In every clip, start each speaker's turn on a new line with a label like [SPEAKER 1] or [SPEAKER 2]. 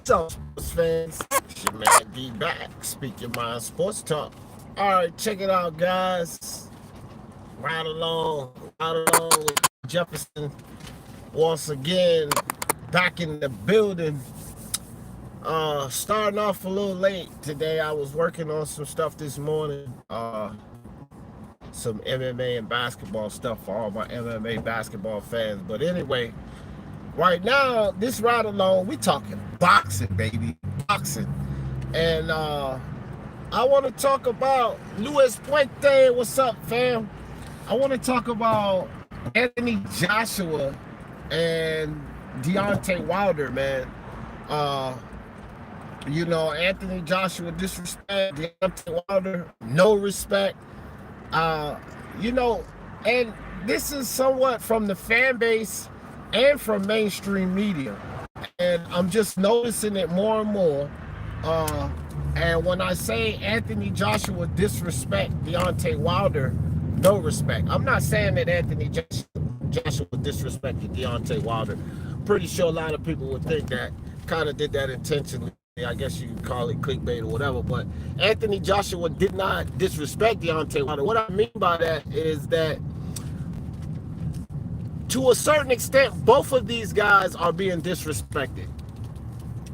[SPEAKER 1] So, sports fans, it's your man D back. Speak your mind, sports talk. All right, check it out, guys. Ride along with Jefferson once again. Back in the building. Starting off a little late today. I was working on some stuff this morning. Some MMA and basketball stuff for all my MMA basketball fans. But anyway, right now, this ride along, we talking boxing, baby. Boxing. And I want to talk about Luis Puente. What's up, fam? I want to talk about Anthony Joshua and Deontay Wilder, man. Anthony Joshua disrespect, Deontay Wilder no respect. And this is somewhat from the fan base and from mainstream media, and I'm just noticing it more and more. And when I say Anthony Joshua disrespect Deontay Wilder no respect, I'm not saying that Anthony Joshua disrespected Deontay Wilder. Pretty sure a lot of people would think that, kind of did that intentionally. I guess you could call it clickbait or whatever, but Anthony Joshua did not disrespect Deontay Wilder. What I mean by that is that, to a certain extent, both of these guys are being disrespected.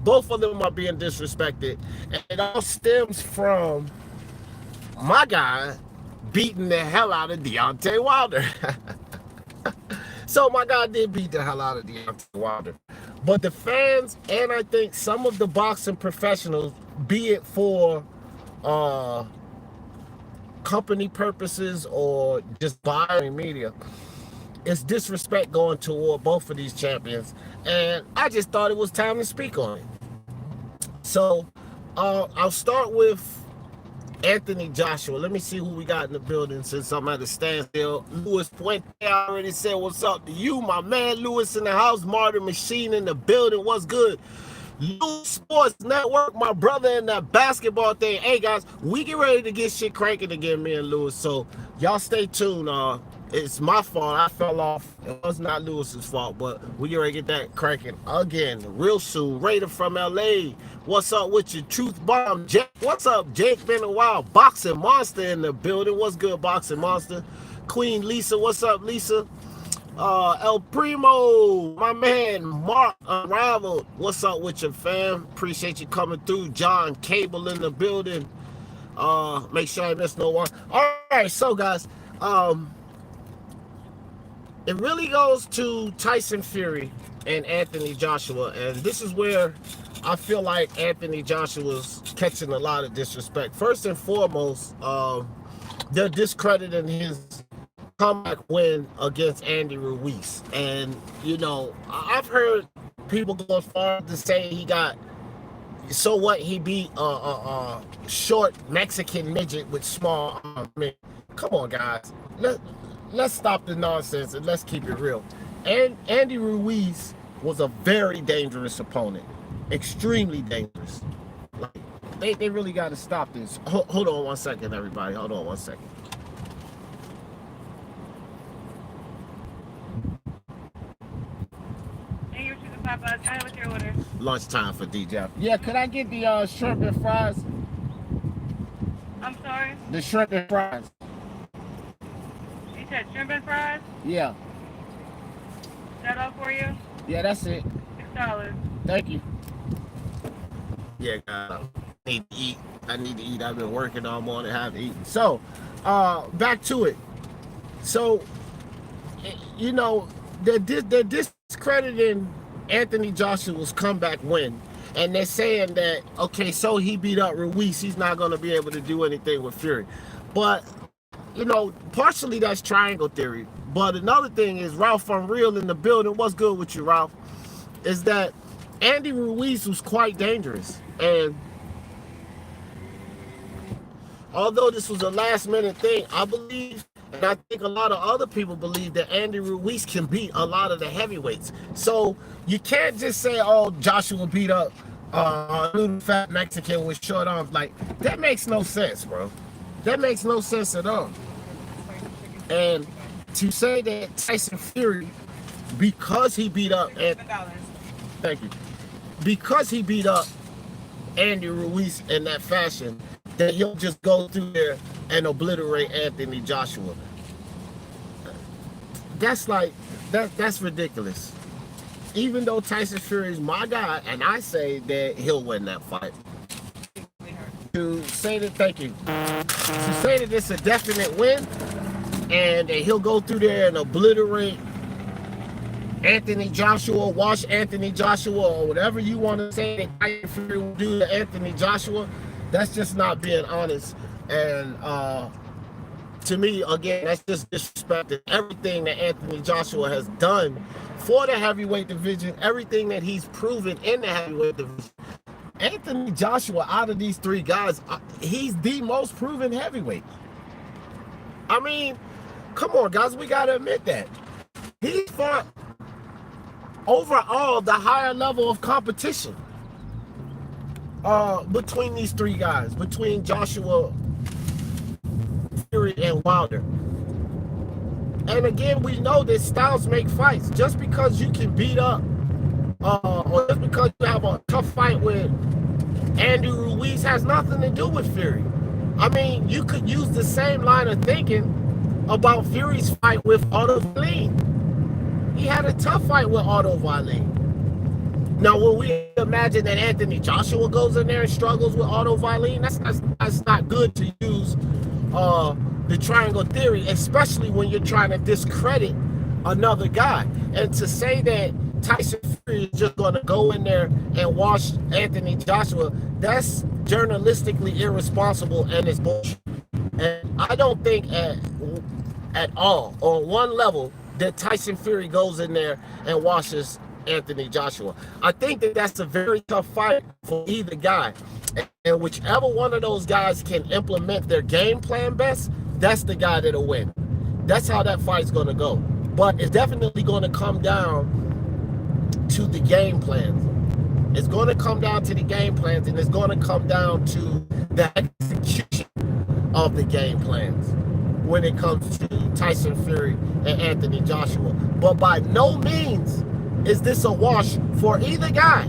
[SPEAKER 1] Both of them are being disrespected, and it all stems from my guy beating the hell out of Deontay Wilder. So my guy did beat the hell out of Deontay Wilder. But the fans, and I think some of the boxing professionals, be it for company purposes or just buying media, it's disrespect going toward both of these champions. And I just thought it was time to speak on it. So I'll start with Anthony Joshua. Let me see who we got in the building since I'm at a standstill. Luis Puente, I already said what's up to you, my man. Luis in the house, Martin Machine in the building. What's good? Luis Sports Network, my brother in that basketball thing. Hey guys, we get ready to get shit cranking again, me and Luis. So y'all stay tuned. It's my fault. I fell off. It was not Lewis's fault, but we get ready to get that cranking again real soon. Raider from LA. What's up with your truth bomb? Jake, what's up, Jake? Been a while. Boxing Monster in the building. What's good, Boxing Monster? Queen Lisa, what's up, Lisa? El Primo, my man, Mark Unraveled. What's up with your fam? Appreciate you coming through. John Cable in the building. Make sure I miss no one. All right, so guys, it really goes to Tyson Fury and Anthony Joshua, and this is where I feel like Anthony Joshua's catching a lot of disrespect. First and foremost, they're discrediting his comeback win against Andy Ruiz. And, I've heard people go as far as to say he got, so what, he beat a short Mexican midget with small arms. I mean, come on, guys. Let's stop the nonsense and let's keep it real. And Andy Ruiz was a very dangerous opponent. Extremely dangerous. Like, they really got to stop this. Hold on one second, everybody. Hold on one second.
[SPEAKER 2] Hey, you're to the Popeyes. Hi, what's your order?
[SPEAKER 1] Lunchtime for DJ. Yeah, could I get the shrimp and fries?
[SPEAKER 2] I'm sorry?
[SPEAKER 1] The shrimp and fries.
[SPEAKER 2] You said shrimp and fries?
[SPEAKER 1] Yeah.
[SPEAKER 2] Is that all for you?
[SPEAKER 1] Yeah, that's it.
[SPEAKER 2] $6.
[SPEAKER 1] Thank you. Yeah, I need to eat. I've been working all morning, haven't eaten. So, back to it. So, they're discrediting Anthony Joshua's comeback win. And they're saying that, okay, so he beat up Ruiz. He's not going to be able to do anything with Fury. But, partially that's triangle theory. But another thing is, Ralph Unreal in the building. What's good with you, Ralph? Is that Andy Ruiz was quite dangerous. And although this was a last minute thing, I believe, and I think a lot of other people believe, that Andy Ruiz can beat a lot of the heavyweights. So you can't just say, oh, Joshua beat up a little fat Mexican with short arms. Like, that makes no sense, bro. That makes no sense at all. And to say that Tyson Fury, because he beat up, and thank you, because he beat up Andy Ruiz in that fashion, that he'll just go through there and obliterate Anthony Joshua. That's like, that's ridiculous. Even though Tyson Fury is my guy, and I say that he'll win that fight. To say that, thank you. To say that it's a definite win, and that he'll go through there and obliterate Anthony Joshua, wash Anthony Joshua, or whatever you want to say that Tyson Fury will do to Anthony Joshua, that's just not being honest. And to me, again, that's just disrespecting everything that Anthony Joshua has done for the heavyweight division, everything that he's proven in the heavyweight division. Anthony Joshua, out of these three guys, he's the most proven heavyweight. I mean, come on, guys, we got to admit that. He fought overall the higher level of competition between these three guys, between Joshua, Fury, and Wilder. And again, we know that styles make fights. Just because you can beat up, or just because you have a tough fight with Andy Ruiz has nothing to do with Fury. I mean, you could use the same line of thinking about Fury's fight with Otto Wallin. He had a tough fight with Otto Wallin. Now, when we imagine that Anthony Joshua goes in there and struggles with Otto Wallin, that's not good to use the triangle theory, especially when you're trying to discredit another guy. And to say that Tyson Fury is just going to go in there and wash Anthony Joshua, that's journalistically irresponsible and it's bullshit. And I don't think at all, on one level, that Tyson Fury goes in there and washes Anthony Joshua. I think that that's a very tough fight for either guy. And whichever one of those guys can implement their game plan best, that's the guy that'll win. That's how that fight's going to go. But it's definitely going to come down to the game plans. It's going to come down to the game plans, and it's going to come down to the execution of the game plans when it comes to Tyson Fury and Anthony Joshua. But by no means is this a wash for either guy.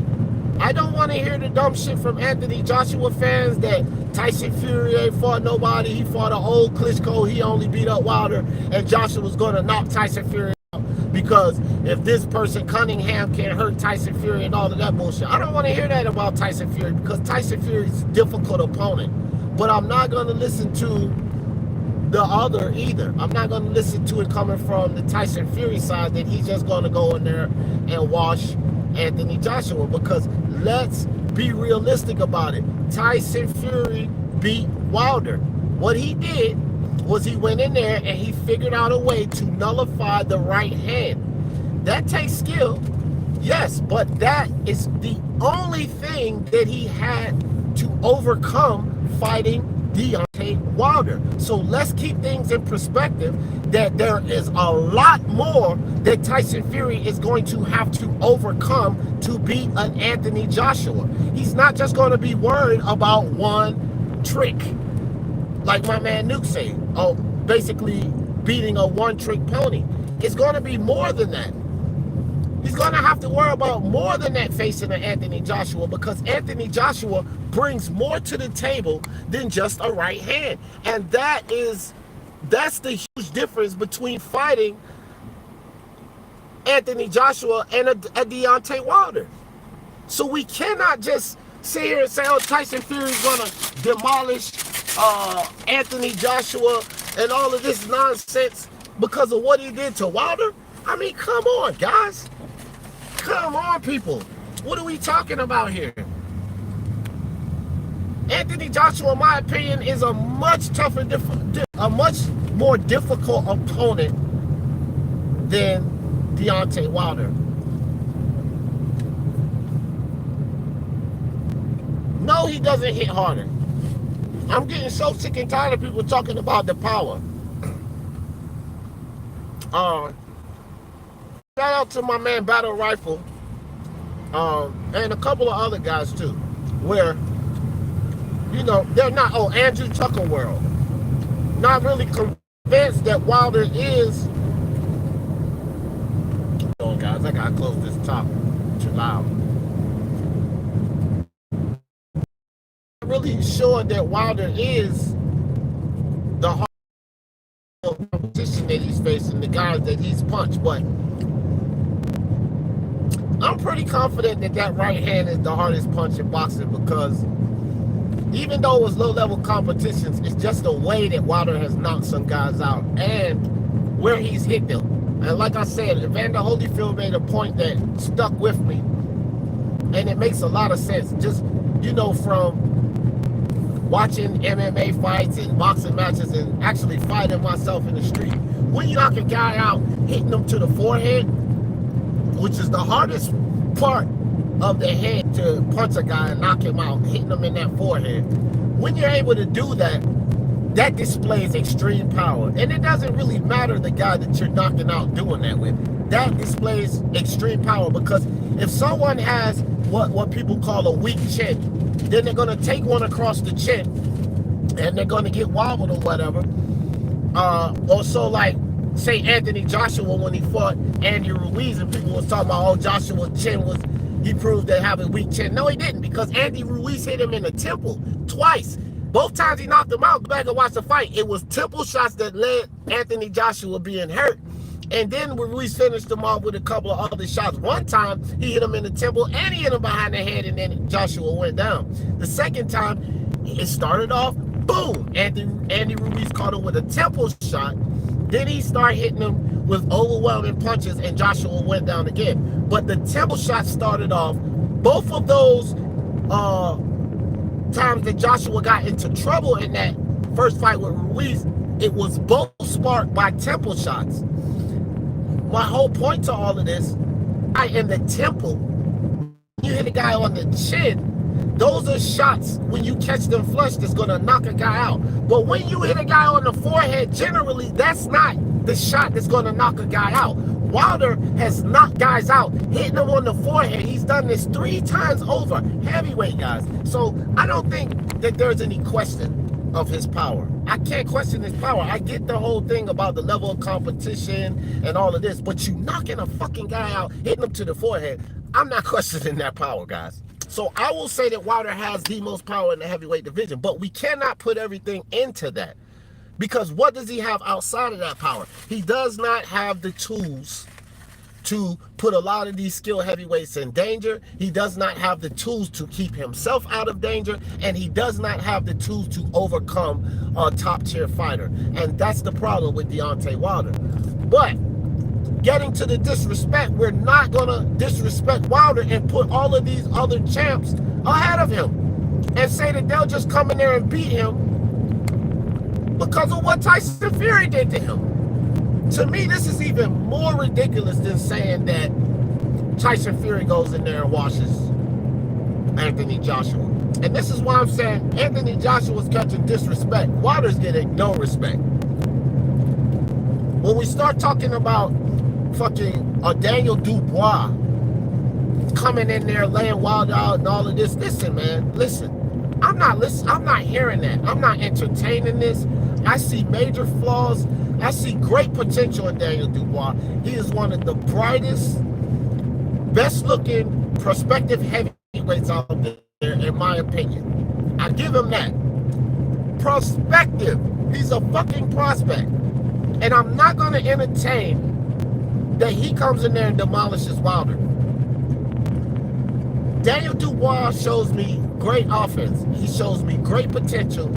[SPEAKER 1] I don't want to hear the dumb shit from Anthony Joshua fans that Tyson Fury ain't fought nobody. He fought an old Klitschko. He only beat up Wilder, and Joshua was going to knock Tyson Fury out because if this person, Cunningham, can hurt Tyson Fury and all of that bullshit. I don't want to hear that about Tyson Fury because Tyson Fury is a difficult opponent. But I'm not going to listen to the other either. I'm not going to listen to it coming from the Tyson Fury side that he's just going to go in there and wash Anthony Joshua, because let's be realistic about it. Tyson Fury beat Wilder. What he did was he went in there and he figured out a way to nullify the right hand. That takes skill, yes, but that is the only thing that he had to overcome fighting Deontay Wilder. So let's keep things in perspective that there is a lot more that Tyson Fury is going to have to overcome to beat an Anthony Joshua. He's not just going to be worried about one trick, like my man Nuke said, basically beating a one-trick pony. It's going to be more than that. He's going to have to worry about more than that facing an Anthony Joshua, because Anthony Joshua brings more to the table than just a right hand. And that's the huge difference between fighting Anthony Joshua and a Deontay Wilder. So we cannot just sit here and say, oh, Tyson Fury is going to demolish Anthony Joshua and all of this nonsense because of what he did to Wilder. I mean, come on, guys. Come on, people. What are we talking about here? Anthony Joshua, in my opinion, is a much tougher, a much more difficult opponent than Deontay Wilder. No, he doesn't hit harder. I'm getting so sick and tired of people talking about the power. Shout out to my man Battle Rifle, and a couple of other guys too, where, you know, they're not, Andrew Tucker World, not really convinced that Wilder is, keep going guys, I gotta close this top, too loud. really sure that Wilder is the hardest competition that he's facing, the guys that he's punched, but I'm pretty confident that that right hand is the hardest punch in boxing, because even though it was low-level competitions, it's just the way that Wilder has knocked some guys out and where he's hit them. And like I said, Evander Holyfield made a point that stuck with me, and it makes a lot of sense. Just, you know, from watching MMA fights and boxing matches and actually fighting myself in the street, when you knock a guy out, hitting him to the forehead, which is the hardest part of the head to punch a guy and knock him out, hitting him in that forehead. When you're able to do that, that displays extreme power. And it doesn't really matter the guy that you're knocking out doing that with. That displays extreme power, because if someone has what people call a weak chin, then they're going to take one across the chin and they're going to get wobbled or whatever. Or so, like, say Anthony Joshua, when he fought Andy Ruiz, and people was talking about, oh, Joshua's chin was, he proved to have a weak chin. No, he didn't, because Andy Ruiz hit him in the temple twice. Both times he knocked him out. Go back and watch the fight. It was temple shots that led Anthony Joshua being hurt. And then Ruiz finished him off with a couple of other shots. One time, he hit him in the temple and he hit him behind the head, and then Joshua went down. The second time, it started off, boom. Andy Ruiz caught him with a temple shot. Then he started hitting him with overwhelming punches, and Joshua went down again. But the temple shot started off. Both of those times that Joshua got into trouble in that first fight with Ruiz, it was both sparked by temple shots. My whole point to all of this, in the temple, you hit a guy on the chin, those are shots, when you catch them flush, that's going to knock a guy out. But when you hit a guy on the forehead, generally, that's not the shot that's going to knock a guy out. Wilder has knocked guys out, hitting them on the forehead. He's done this 3 times over. Heavyweight guys. So I don't think that there's any question of his power. I can't question his power. I get the whole thing about the level of competition and all of this, but you knocking a fucking guy out, hitting him to the forehead, I'm not questioning that power, guys. So I will say that Wilder has the most power in the heavyweight division, but we cannot put everything into that, because what does he have outside of that power? He does not have the tools to put a lot of these skilled heavyweights in danger. He does not have the tools to keep himself out of danger, and he does not have the tools to overcome a top-tier fighter. And that's the problem with Deontay Wilder. But getting to the disrespect, we're not going to disrespect Wilder and put all of these other champs ahead of him and say that they'll just come in there and beat him because of what Tyson Fury did to him. To me, this is even more ridiculous than saying that Tyson Fury goes in there and washes Anthony Joshua. And this is why I'm saying Anthony Joshua's catching disrespect. Wilder's getting no respect. When we start talking about fucking Daniel Dubois coming in there laying Wilder out and all of this, listen, man, listen. I'm not hearing that. I'm not entertaining this. I see major flaws. I see great potential in Daniel Dubois. He is one of the brightest, best-looking prospective heavyweights out there, in my opinion. I give him that. Prospective. He's a fucking prospect. And I'm not going to entertain that he comes in there and demolishes Wilder. Daniel Dubois shows me great offense. He shows me great potential.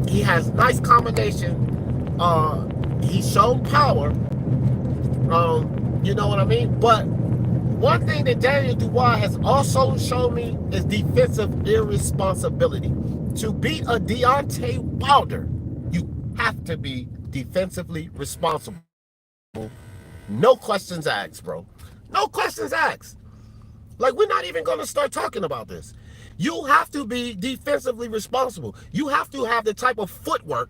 [SPEAKER 1] He has nice combination. He's shown power. You know what I mean? But one thing that Daniel Dubois has also shown me is defensive irresponsibility. To beat a Deontay Wilder, you have to be defensively responsible. No questions asked, bro. No questions asked. Like, we're not even going to start talking about this. You have to be defensively responsible. You have to have the type of footwork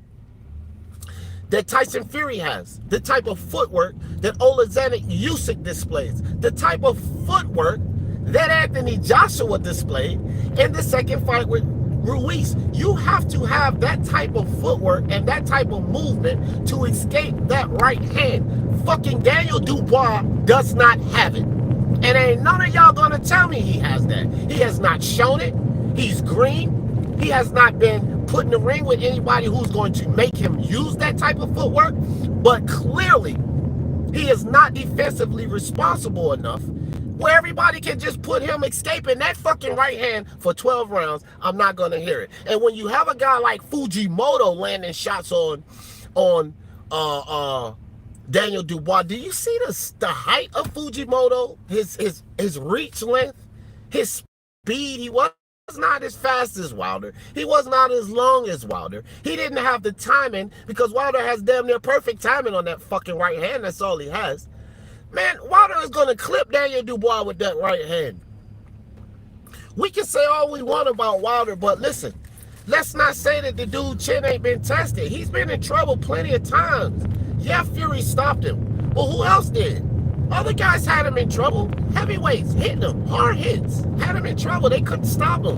[SPEAKER 1] that Tyson Fury has, the type of footwork that Alexander Usyk displays, the type of footwork that Anthony Joshua displayed in the second fight with Ruiz. You have to have that type of footwork and that type of movement to escape that right hand. Fucking Daniel Dubois does not have it. And ain't none of y'all gonna tell me he has that. He has not shown it. He's green. He has not been put in the ring with anybody who's going to make him use that type of footwork. But clearly, he is not defensively responsible enough where everybody can just put him escaping that fucking right hand for 12 rounds. I'm not going to hear it. And when you have a guy like Fujimoto landing shots on Daniel Dubois, do you see the height of Fujimoto? His reach length, his speed. He was not as fast as Wilder. He was not as long as Wilder. He didn't have the timing because Wilder has damn near perfect timing on that fucking right hand. That's all he has. Man, Wilder is going to clip Daniel Dubois with that right hand. We can say all we want about Wilder, but listen, let's not say that the dude chin ain't been tested. He's been in trouble plenty of times. Yeah, Fury stopped him. But who else did? Other guys had him in trouble. Heavyweights hitting him. Hard hits. Had him in trouble. They couldn't stop him.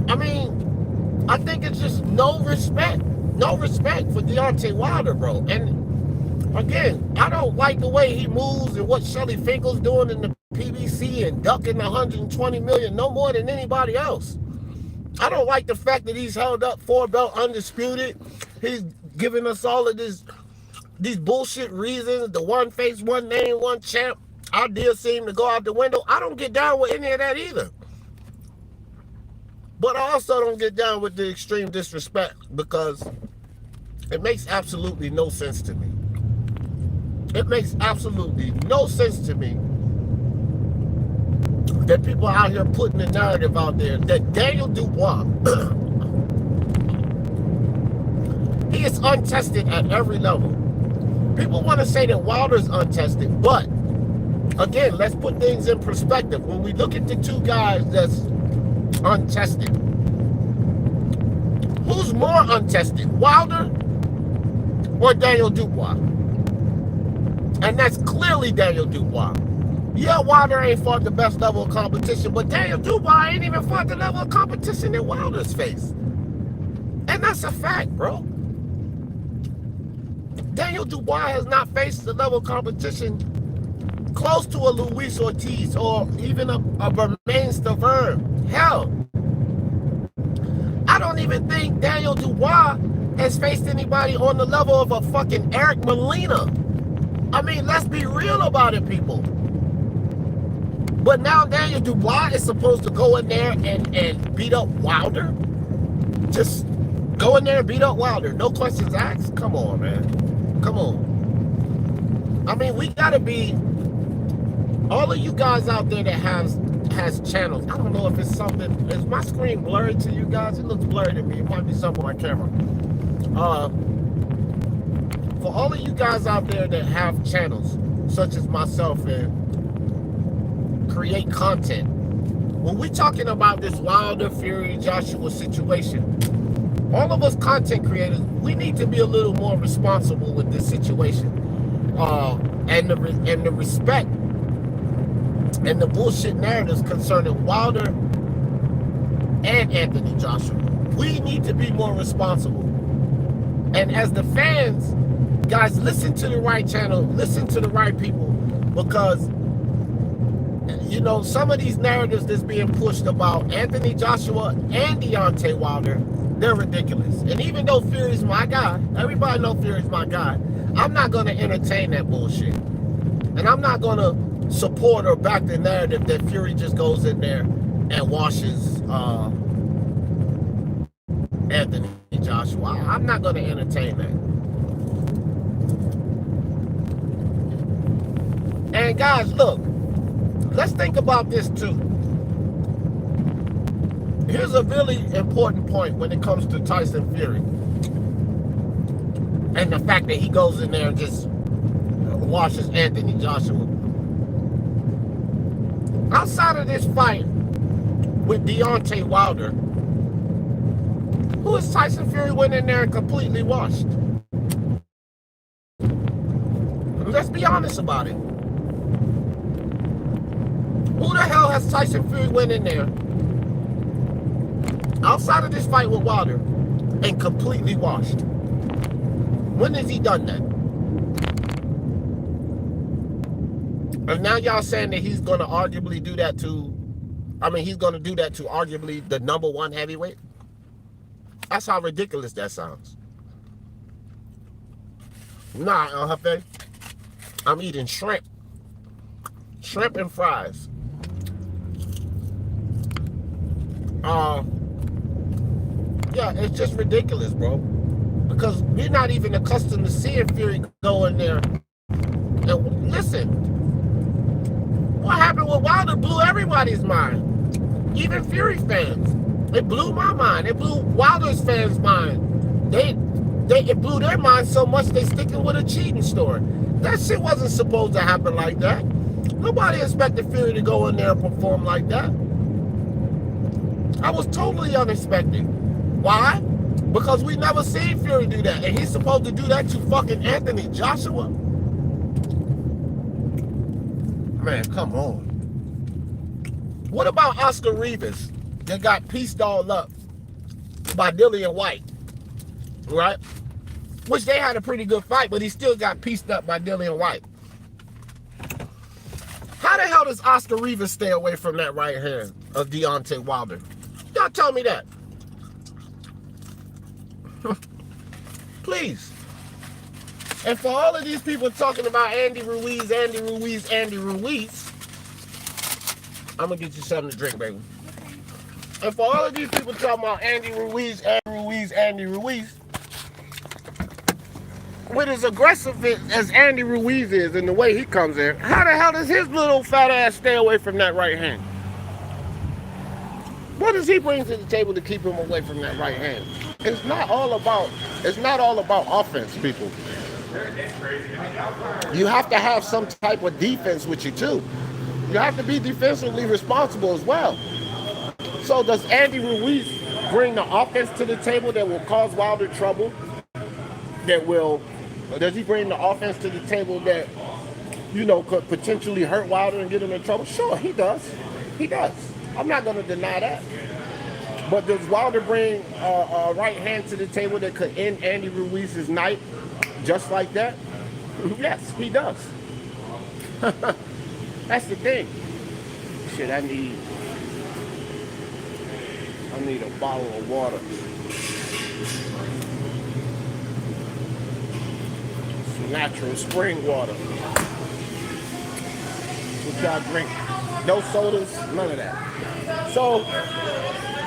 [SPEAKER 1] I mean, I think it's just no respect. No respect for Deontay Wilder, bro. And again, I don't like the way he moves and what Shelly Finkel's doing in the PBC and ducking 120 million no more than anybody else. I don't like the fact that he's held up 4-belt undisputed. He's giving us all of these bullshit reasons. The one face, one name, one champ idea seem to go out the window. I don't get down with any of that either. But I also don't get down with the extreme disrespect because it makes absolutely no sense to me. It makes absolutely no sense to me that people out here putting the narrative out there that Daniel Dubois, he is untested at every level. People want to say that Wilder's untested, but again, let's put things in perspective. When we look at the two guys that's untested, who's more untested, Wilder or Daniel Dubois? And that's clearly Daniel Dubois. Yeah, Wilder ain't fought the best level of competition, but Daniel Dubois ain't even fought the level of competition that Wilder's faced. And that's a fact, bro. Daniel Dubois has not faced the level of competition close to a Luis Ortiz or even a Bermain Stavern. Hell, I don't even think Daniel Dubois has faced anybody on the level of a fucking Eric Molina. I mean, let's be real about it, people. But now Daniel Dubois is supposed to go in there and beat up Wilder? Just go in there and beat up Wilder. No questions asked? Come on, man. Come on. I mean, we gotta be... All of you guys out there that has channels, I don't know if it's something... Is my screen blurry to you guys? It looks blurry to me. It might be something on my camera. For all of you guys out there that have channels, such as myself, and create content, when we're talking about this Wilder, Fury, Joshua situation, all of us content creators, we need to be a little more responsible with this situation. And the respect and the bullshit narratives concerning Wilder and Anthony Joshua. We need to be more responsible. And as the fans, guys, listen to the right channel, listen to the right people, because you know, some of these narratives that's being pushed about Anthony Joshua and Deontay Wilder, they're ridiculous. And even though Fury's my guy, everybody knows Fury's my guy, I'm not going to entertain that bullshit. And I'm not going to support or back the narrative that Fury just goes in there and washes Anthony Joshua. I'm not going to entertain that. And guys, look, let's think about this too. Here's a really important point when it comes to Tyson Fury. And the fact that he goes in there and just washes Anthony Joshua. Outside of this fight with Deontay Wilder, who is Tyson Fury went in there and completely washed? Let's be honest about it. Who the hell has Tyson Fury went in there outside of this fight with Wilder and completely washed? When has he done that? And now y'all saying that he's going to arguably do that to I mean, he's going to do that to arguably the #1 heavyweight. That's how ridiculous that sounds. Nah, Jefe. I'm eating shrimp. Shrimp and fries. Yeah, it's just ridiculous, bro. Because we're not even accustomed to seeing Fury go in there. And listen, what happened with Wilder blew everybody's mind. Even Fury fans. It blew my mind. It blew Wilder's fans' mind. It blew their mind so much they sticking with a cheating story. That shit wasn't supposed to happen like that. Nobody expected Fury to go in there and perform like that. That was totally unexpected. Why? Because we never seen Fury do that. And he's supposed to do that to fucking Anthony Joshua? Man, come on. What about Oscar Rivas that got pieced all up by Dillian White? Right? Which they had a pretty good fight, but he still got pieced up by Dillian White. How the hell does Oscar Rivas stay away from that right hand of Deontay Wilder? Y'all tell me that. Please. And for all of these people talking about Andy Ruiz, I'm gonna get you something to drink, baby. And for all of these people talking about Andy Ruiz, with as aggressive as Andy Ruiz is and the way he comes in, how the hell does his little fat ass stay away from that right hand? What does he bring to the table to keep him away from that right hand? It's not all about offense, people. You have to have some type of defense with you too. You have to be defensively responsible as well. So does Andy Ruiz bring the offense to the table that will cause Wilder trouble? Does he bring the offense to the table that, could potentially hurt Wilder and get him in trouble? Sure, he does. He does. I'm not going to deny that. But does Wilder bring a right hand to the table that could end Andy Ruiz's night just like that? Yes, he does. That's the thing. Shit, I need a bottle of water. Some natural spring water. What y'all drink? No sodas, none of that. So,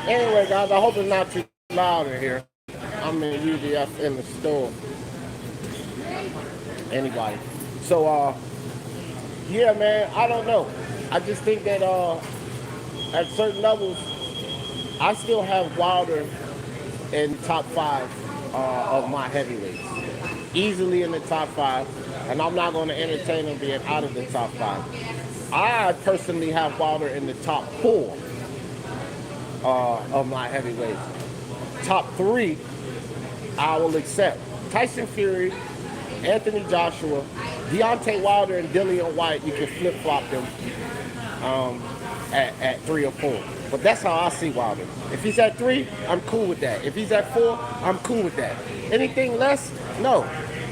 [SPEAKER 1] anyway, guys, I hope it's not too loud in here. I'm in UDF in the store. Anybody. So, yeah, man, I don't know. I just think that at certain levels, I still have Wilder in the top 5 of my heavyweights. Easily in the top 5, and I'm not going to entertain him being out of the top 5. I personally have Wilder in the top 4 of my heavyweights. Top 3, I will accept. Tyson Fury, Anthony Joshua, Deontay Wilder, and Dillian White. You can flip-flop them at 3 or 4. But that's how I see Wilder. If he's at 3, I'm cool with that. If he's at 4, I'm cool with that. Anything less, no.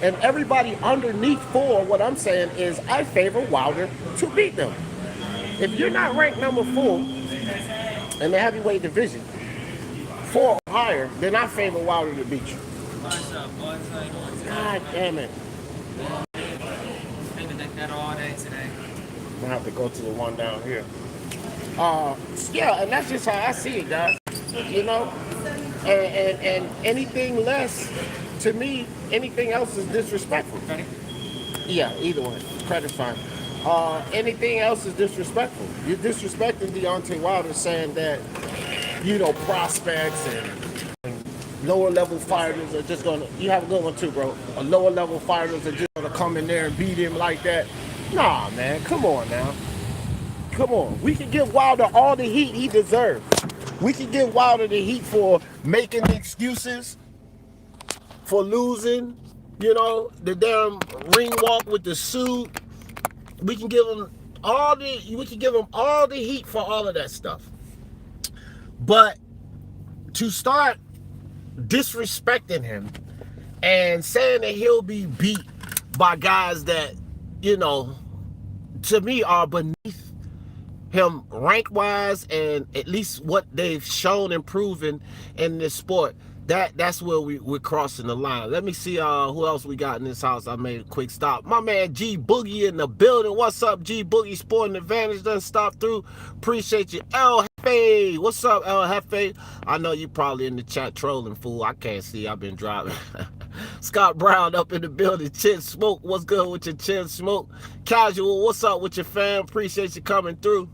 [SPEAKER 1] And everybody underneath 4, what I'm saying is I favor Wilder to beat them. If you're not ranked number 4 in the heavyweight division, 4 or higher, then I favor Wilder to beat you. God damn it.
[SPEAKER 3] I've been like that all day today.
[SPEAKER 1] I'm gonna have to go to the one down here. Yeah, and that's just how I see it, guys. And anything less, to me, anything else is disrespectful.
[SPEAKER 3] Ready?
[SPEAKER 1] Yeah, either one. Credit's fine. Anything else is disrespectful. You're disrespecting Deontay Wilder, saying that, prospects and lower level fighters are just gonna. You have a good one too, bro. Lower level fighters are just gonna come in there and beat him like that. Nah, man, come on now. Come on. We can give Wilder all the heat he deserves. We can give Wilder the heat for making excuses, for losing, the damn ring walk with the suit. We can give him all the heat for all of that stuff. But to start disrespecting him and saying that he'll be beat by guys that, to me are beneath him rank-wise and at least what they've shown and proven in this sport, that's where we're crossing the line. Let me see who else we got in this house. I made a quick stop. My man G Boogie in the building. What's up, G Boogie? Sporting Advantage doesn't stop through. Appreciate you. El Jefe. What's up, El Jefe? I know you probably in the chat trolling, fool. I can't see. I've been driving. Scott Brown up in the building. Chin Smoke. What's good with your Chin Smoke? Casual. What's up with your fam? Appreciate you coming through.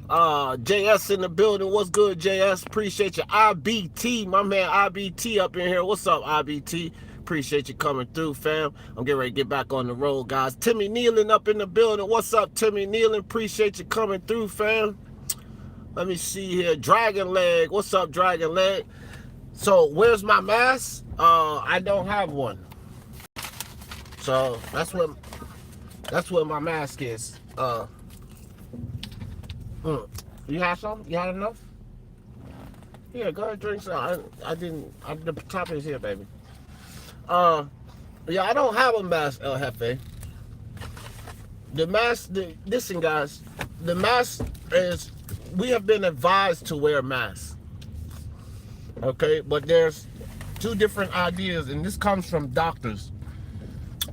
[SPEAKER 1] JS in the building. What's good, JS? Appreciate you. IBT, my man IBT up in here. What's up, IBT? Appreciate you coming through, fam. I'm getting ready to get back on the road, guys. Timmy Nealon up in the building. What's up, Timmy Nealon? Appreciate you coming through, fam. Let me see here. Dragon Leg. What's up, Dragon Leg? So where's my mask? I don't have one. So that's what my mask is. You have some? You had enough? Yeah, go ahead, drink some. The top is here, baby. Yeah, I don't have a mask, El Jefe. The mask, listen, guys, the mask is, we have been advised to wear masks. Okay, but there's two different ideas, and this comes from doctors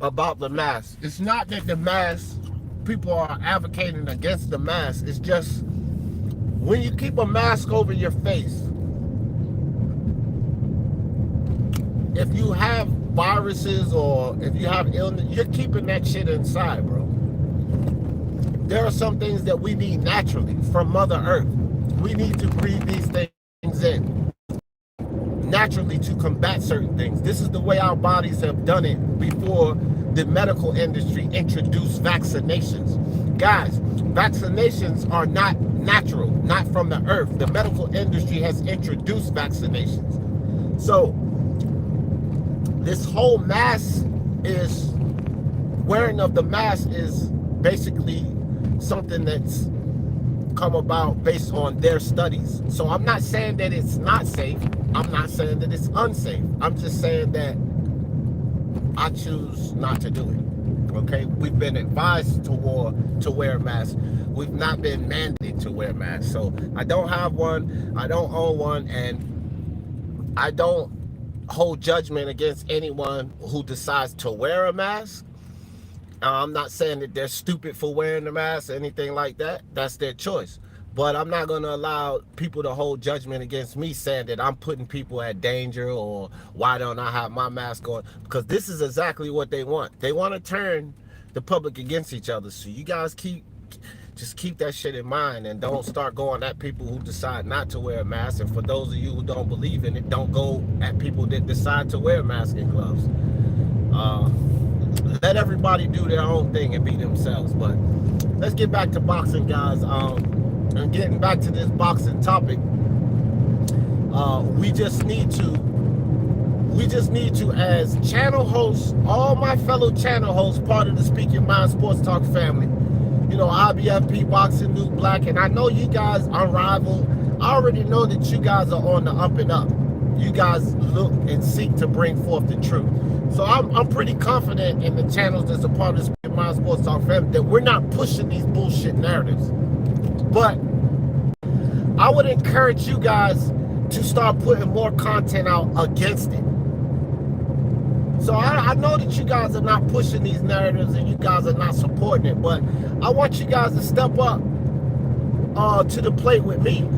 [SPEAKER 1] about the mask. It's not that the mask, people are advocating against the mask. It's just when you keep a mask over your face, if you have viruses or if you have illness, you're keeping that shit inside, bro. There are some things that we need naturally from Mother Earth. We need to breathe these things in naturally to combat certain things. This is the way our bodies have done it before the medical industry introduced vaccinations. Guys, vaccinations are not natural, not from the earth. The medical industry has introduced vaccinations. So this whole mask is, wearing of the mask is basically something that's come about based on their studies. So I'm not saying that it's not safe. I'm not saying that it's unsafe. I'm just saying that I choose not to do it. Okay, we've been advised to wear a mask. We've not been mandated to wear masks. So I don't have one. I don't own one, and I don't hold judgment against anyone who decides to wear a mask. I'm not saying that they're stupid for wearing a mask or anything like that. That's their choice. But I'm not going to allow people to hold judgment against me saying that I'm putting people at danger or why don't I have my mask on, because this is exactly what they want. They want to turn the public against each other. So you guys just keep that shit in mind and don't start going at people who decide not to wear a mask. And for those of you who don't believe in it, don't go at people that decide to wear masks and gloves. Let everybody do their own thing and be themselves. But let's get back to boxing, guys. And getting back to this boxing topic, we just need to, as channel hosts, all my fellow channel hosts, part of the Speak Your Mind Sports Talk family, you know, IBFP Boxing, New Black, and I know you guys Unrivaled. I already know that you guys are on the up and up. You guys look and seek to bring forth the truth. So I'm pretty confident in the channels that's a part of the Speak Your Mind Sports Talk family that we're not pushing these bullshit narratives. But I would encourage you guys to start putting more content out against it. So I know that you guys are not pushing these narratives and you guys are not supporting it, but I want you guys to step up to the plate with me.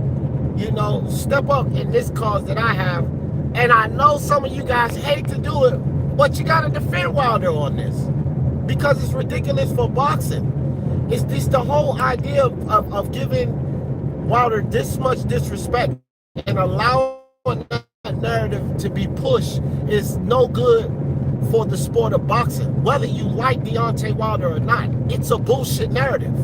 [SPEAKER 1] You know, step up in this cause that I have. And I know some of you guys hate to do it, but you got to defend Wilder on this because it's ridiculous for boxing. It's just the whole idea of giving Wilder this much disrespect and allowing that narrative to be pushed is no good for the sport of boxing. Whether you like Deontay Wilder or not, it's a bullshit narrative.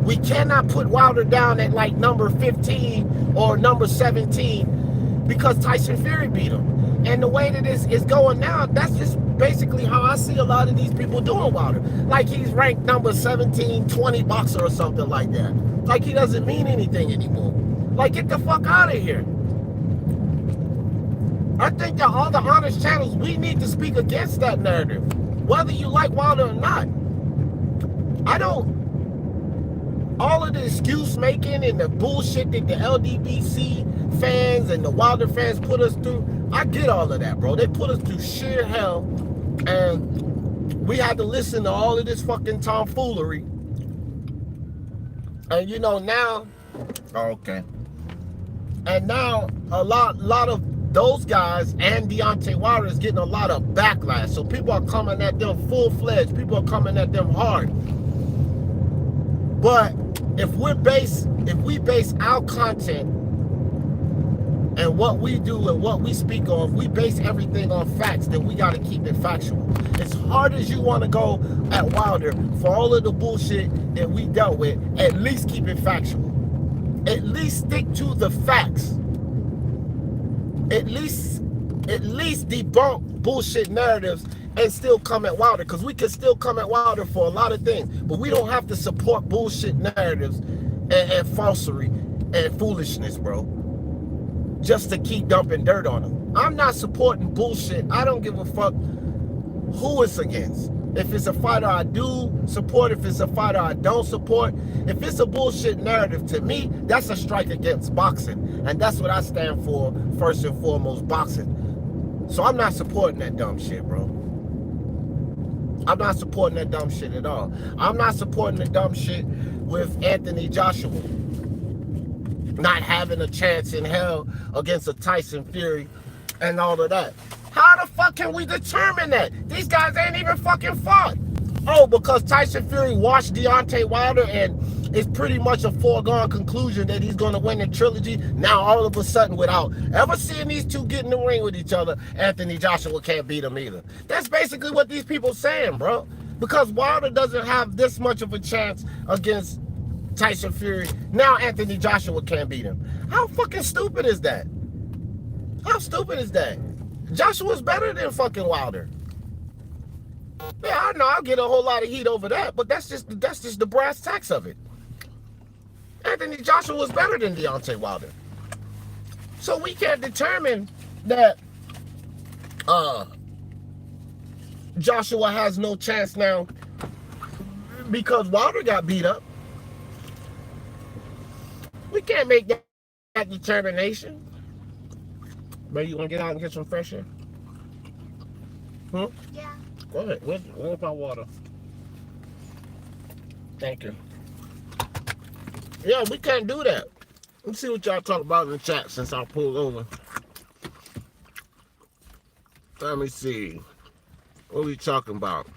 [SPEAKER 1] We cannot put Wilder down at like number 15 or number 17 because Tyson Fury beat him. And the way that this is going now, that's just basically how I see a lot of these people doing Wilder. Like he's ranked number 17, 20 boxer or something like that. Like he doesn't mean anything anymore. Like get the fuck out of here. I think that all the honest channels, we need to speak against that narrative. Whether you like Wilder or not. all of the excuse making and the bullshit that the LDBC fans and the Wilder fans put us through, I get all of that, bro. They put us through sheer hell, and we had to listen to all of this fucking tomfoolery. And you know now, okay. And now a lot of those guys and Deontay Wilder is getting a lot of backlash. So people are coming at them full-fledged. People are coming at them hard. But if we base our content and what we do and what we speak on, if we base everything on facts, then we got to keep it factual. As hard as you want to go at Wilder for all of the bullshit that we dealt with, at least keep it factual. At least stick to the facts. At least debunk bullshit narratives and still come at Wilder, because we can still come at Wilder for a lot of things, but we don't have to support bullshit narratives and falsery and foolishness, bro, just to keep dumping dirt on them. I'm not supporting bullshit. I don't give a fuck who it's against. If it's a fighter I do support, if it's a fighter I don't support, if it's a bullshit narrative, to me, that's a strike against boxing. And that's what I stand for, first and foremost, boxing. So I'm not supporting that dumb shit, bro. I'm not supporting that dumb shit at all. I'm not supporting the dumb shit with Anthony Joshua not having a chance in hell against a Tyson Fury and all of that. How the fuck can we determine that? These guys ain't even fucking fought. Oh, because Tyson Fury watched Deontay Wilder and it's pretty much a foregone conclusion that he's going to win the trilogy. Now, all of a sudden, without ever seeing these two get in the ring with each other, Anthony Joshua can't beat him either. That's basically what these people saying, bro. Because Wilder doesn't have this much of a chance against Tyson Fury. Now, Anthony Joshua can't beat him. How fucking stupid is that? How stupid is that? Joshua's better than fucking Wilder. Yeah, I know I'll get a whole lot of heat over that, but that's just the brass tacks of it. Anthony Joshua was better than Deontay Wilder. So we can't determine that Joshua has no chance now because Wilder got beat up. We can't make that determination. Maybe you want to get out and get some fresh air?
[SPEAKER 3] Yeah.
[SPEAKER 1] Go ahead. Where's my water? Thank you. Yeah, we can't do that. Let's see what y'all talk about in the chat since I pulled over. Let me see. What are we talking about?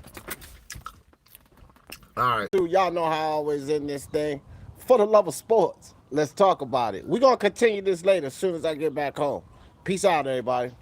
[SPEAKER 1] All right. Y'all know how I always end this thing. For the love of sports, let's talk about it. We're going to continue this later as soon as I get back home. Peace out, everybody.